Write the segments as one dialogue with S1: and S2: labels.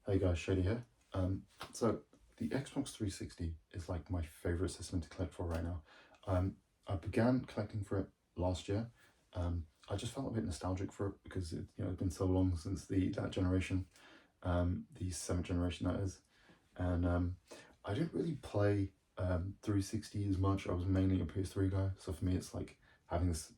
S1: Hey guys, Shady here. So the Xbox 360 is like my favorite system to collect for right now. I began collecting for it last year. I just felt a bit nostalgic for it because it's been so long since that generation, the seventh generation that is, and I didn't really play 360 as much. I was mainly a PS3 guy, so for me it's like having this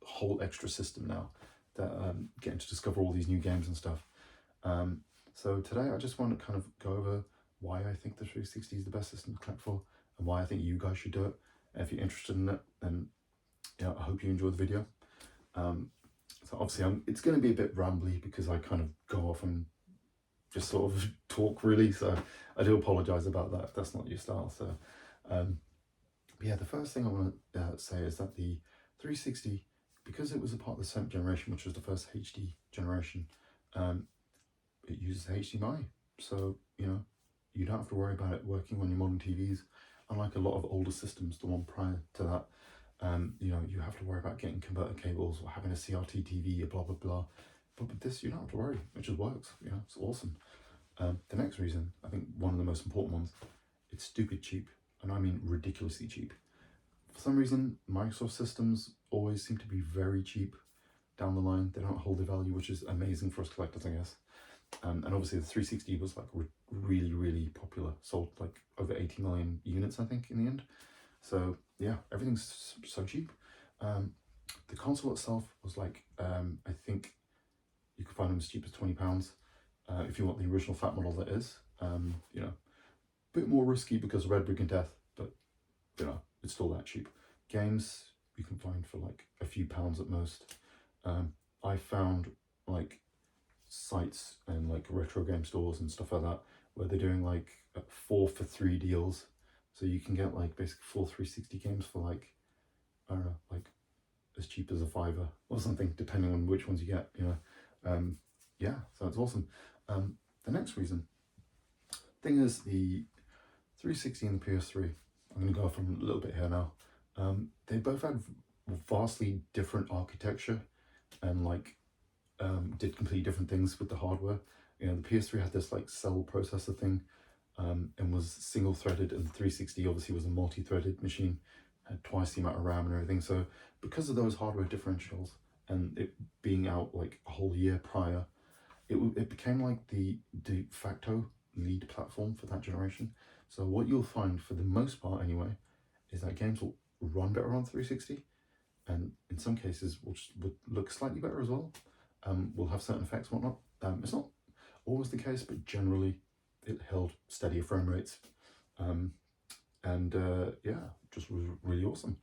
S1: whole extra system now that getting to discover all these new games and stuff. Um, so today I just want to kind of go over why I think the 360 is the best system to collect for and why I think you guys should do it. And if you're interested in it, then I hope you enjoy the video. Um, so obviously it's going to be a bit rambly because I kind of go off and just sort of talk really. So I do apologize about that if that's not your style. So but yeah, the first thing I want to say is that the 360, because it was a part of the seventh generation, which was the first HD generation, it uses HDMI, so you don't have to worry about it working on your modern TVs. Unlike a lot of older systems, the one prior to that, you have to worry about getting converter cables or having a CRT TV, blah blah blah. But with this, you don't have to worry. It just works. It's awesome. The next reason, I think one of the most important ones, it's stupid cheap, and I mean ridiculously cheap. For some reason, Microsoft systems always seem to be very cheap down the line. They don't hold their value, which is amazing for us collectors, I guess. And obviously the 360 was like really, really popular, sold like over 80 million units, I think, in the end. So yeah, everything's so cheap. The console itself was like, I think you could find them as cheap as £20 if you want the original fat model. That is, a bit more risky because of Red Ring and Death, but it's still that cheap. Games you can find for like a few pounds at most. I found like sites and like retro game stores and stuff like that where they're doing like 4 for 3 deals, so you can get like basically 4 360 games for like, I don't know, like as cheap as a fiver or something, depending on which ones you get. Yeah, so it's awesome. The next thing is the 360 and the PS3. I'm going to go off on a little bit here now. They both had vastly different architecture and like did completely different things with the hardware. The PS3 had this like cell processor thing, and was single threaded, and the 360 obviously was a multi-threaded machine, had twice the amount of RAM and everything. So because of those hardware differentials and it being out like a whole year prior, it became like the de facto lead platform for that generation. So what you'll find, for the most part anyway, is that games will run better on 360, and in some cases would look slightly better as well. Will have certain effects and whatnot. It's not always the case, but generally it held steadier frame rates. Yeah, just was really awesome.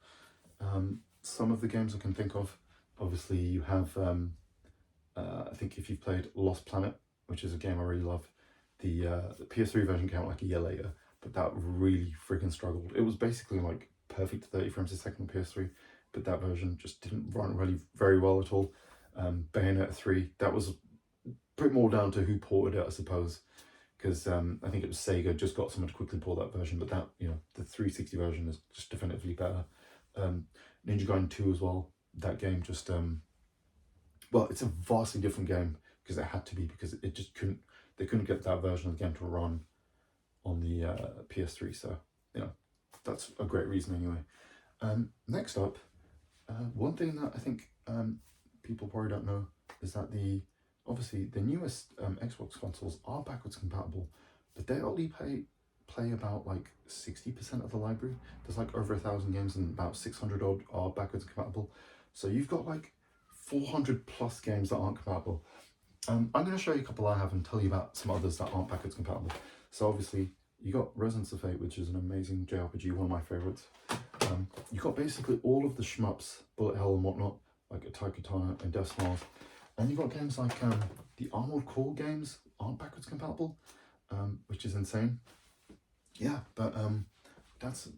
S1: Some of the games I can think of, obviously you have, I think if you've played Lost Planet, which is a game I really love, the PS3 version came out like a year later, but that really friggin' struggled. It was basically like perfect 30 frames a second on PS3, but that version just didn't run really very well at all. Bayonetta 3, that was a bit more down to who ported it, I suppose, because I think it was Sega just got someone to quickly port that version, but that, the 360 version is just definitively better. Ninja Gaiden 2 as well, that game just, well, it's a vastly different game because it had to be, because it just they couldn't get that version of the game to run on the PS3, so, that's a great reason anyway. Next up, one thing that I think people probably don't know is that obviously the newest Xbox consoles are backwards compatible, but they only play about like 60% of the library. There's like over 1,000 games and about 600 odd are backwards compatible. So you've got like 400 plus games that aren't compatible. I'm going to show you a couple I have and tell you about some others that aren't backwards compatible. So obviously you got Resonance of Fate, which is an amazing JRPG, one of my favorites. You got basically all of the shmups, Bullet Hell and whatnot, like Attack Katana and Death Smiles. And you've got games like the Armored Core games aren't backwards compatible, which is insane. Yeah, but that's,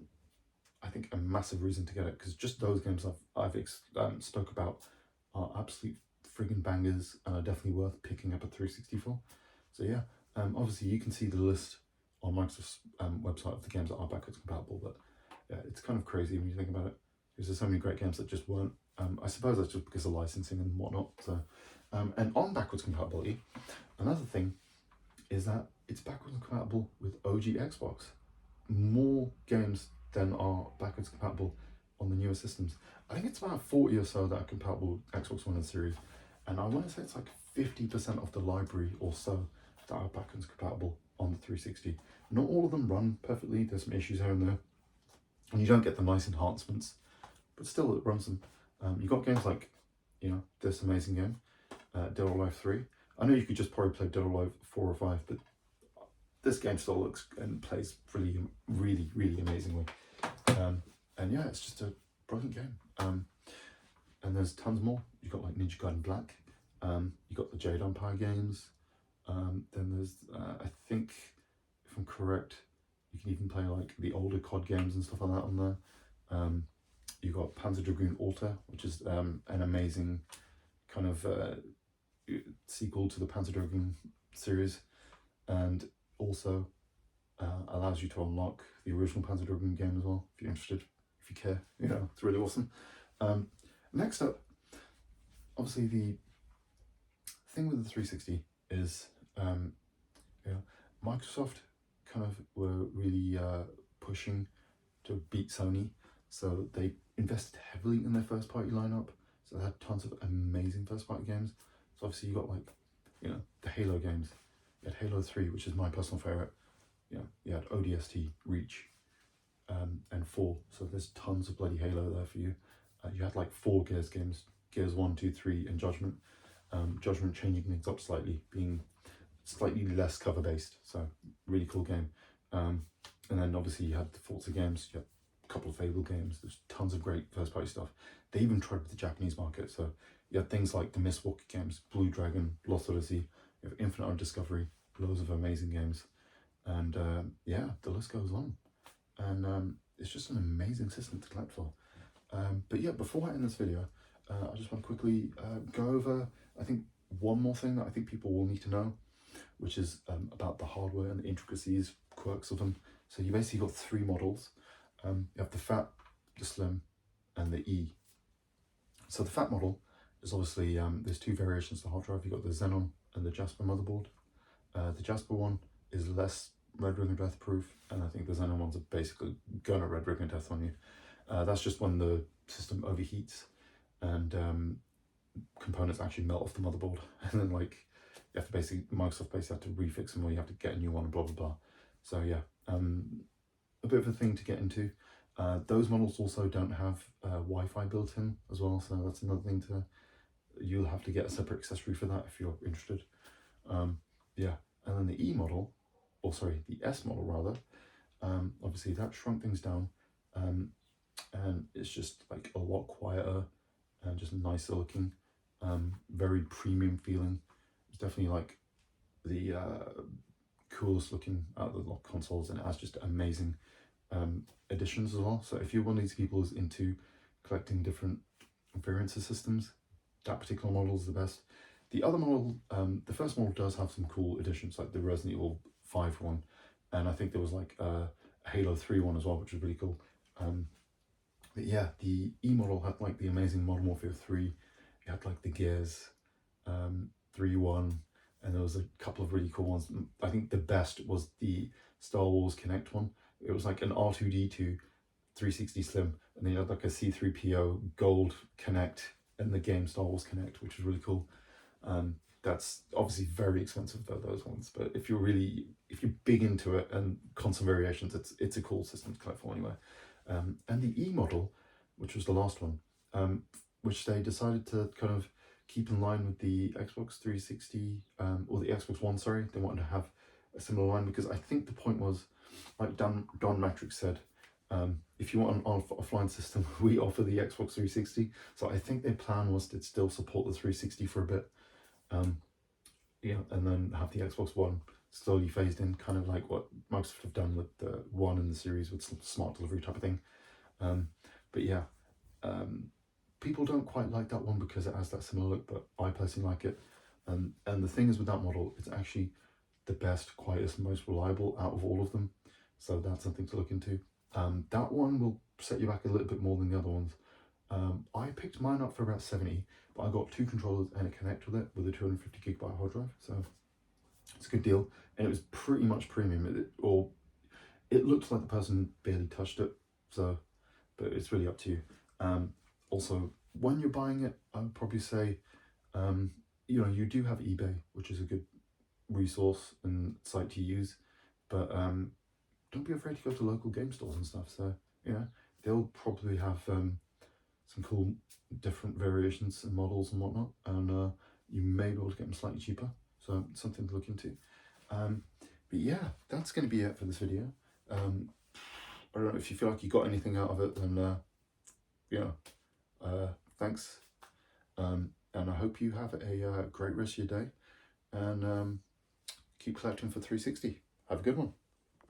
S1: I think, a massive reason to get it, because just those games I've spoke about are absolute friggin' bangers and are definitely worth picking up a 360 for. So yeah, obviously you can see the list on Microsoft's website of the games that are backwards compatible, but yeah, it's kind of crazy when you think about it, because there's so many great games that just weren't. I suppose that's just because of licensing and whatnot. So, and on backwards compatibility, another thing is that it's backwards compatible with OG Xbox. More games than are backwards compatible on the newer systems. I think it's about 40 or so that are compatible with Xbox One and Series, and I want to say it's like 50% of the library or so that are backwards compatible on the 360. Not all of them run perfectly, there's some issues here and there, and you don't get the nice enhancements, but still it runs them. You got games like, you know, this amazing game, Dead or Alive 3. I know you could just probably play Dead or Alive 4 or 5, but this game still looks and plays really, really, really amazingly. And yeah, it's just a brilliant game. And there's tons more. You've got like Ninja Gaiden Black. You got the Jade Empire games. Then there's, I think, if I'm correct, you can even play like the older COD games and stuff like that on there. You got Panzer Dragoon Alta, which is an amazing kind of sequel to the Panzer Dragoon series, and also allows you to unlock the original Panzer Dragoon game as well, if you're interested, if you care. You know, it's really awesome. Next up, obviously the thing with the 360 is, you know, Microsoft kind of were really pushing to beat Sony, so they invested heavily in their first party lineup. So they had tons of amazing first party games. So obviously you got like, you know, the Halo games. You had Halo 3, which is my personal favorite. You know, you had ODST, Reach, and 4. So there's tons of bloody Halo there for you. You had like 4 Gears games, Gears 1, 2, 3, and Judgment. Judgment changing things up slightly, being slightly less cover based. So really cool game. And then obviously you had the Forza games, you had a couple of Fable games. There's tons of great first party stuff. They even tried with the Japanese market. So you had things like the Mistwalker games, Blue Dragon, Lost Odyssey, you have Infinite Discovery, loads of amazing games. And yeah, the list goes on. And it's just an amazing system to collect for. But yeah, before I end this video, I just want to quickly go over, I think, one more thing that I think people will need to know, which is about the hardware and the intricacies, quirks of them. So you basically got 3 models. You have the Fat, the Slim, and the E. So the Fat model is obviously, there's 2 variations of the hard drive. You've got the Xenon and the Jasper motherboard. The Jasper one is less red ring of death proof, and I think the Xenon ones are basically gonna red ring of death on you. That's just when the system overheats and components actually melt off the motherboard, and then like you have to basically, Microsoft basically have to refix them, or you have to get a new one and blah blah blah. So yeah, a bit of a thing to get into. Those models also don't have Wi-Fi built in as well, so that's another thing to, you'll have to get a separate accessory for that if you're interested. Yeah, and then the E model, or sorry, the S model rather, obviously that shrunk things down, and it's just like a lot quieter and just nicer looking, very premium feeling. It's definitely like the coolest looking out of the lot consoles, and it has just amazing additions as well. So if you're one of these people who's into collecting different variants of systems, that particular model is the best. The other model, the first model does have some cool additions, like the Resident Evil 5 one, and I think there was like a Halo 3 one as well, which was really cool. But yeah, the E model had like the amazing Modern Warfare 3, you had like the Gears 3 one, and there was a couple of really cool ones. I think the best was the Star Wars Kinect one. It was like an R2-D2 360 Slim, and then you had like a C3PO gold Kinect in the game Star Wars Kinect, which was really cool. That's obviously very expensive though, those ones, but if you're big into it and constant variations, it's a cool system to collect for anyway. And the E model, which was the last one, which they decided to kind of keep in line with the Xbox 360, or the Xbox One, sorry. They wanted to have a similar line, because I think the point was, like Don Matrix said, if you want an offline system, we offer the Xbox 360. So I think their plan was to still support the 360 for a bit, yeah, and then have the Xbox One slowly phased in, kind of like what Microsoft have done with the One in the series with some smart delivery type of thing. But yeah, people don't quite like that one because it has that similar look, but I personally like it. And the thing is with that model, it's actually the best, quietest, most reliable out of all of them. So that's something to look into. That one will set you back a little bit more than the other ones. I picked mine up for about 70, but I got 2 controllers and a Kinect with it, with a 250 gigabyte hard drive. So it's a good deal. and it was pretty much premium, or it looked like the person barely touched it. So, but it's really up to you. Also, when you're buying it, I would probably say, you know, you do have eBay, which is a good resource and site to use, but don't be afraid to go to local game stores and stuff. So, you know, they'll probably have some cool different variations and models and whatnot, and you may be able to get them slightly cheaper. So something to look into. But yeah, that's going to be it for this video. I don't know if you feel like you got anything out of it, then you know, thanks. And I hope you have a great rest of your day, and keep collecting for 360. Have a good one.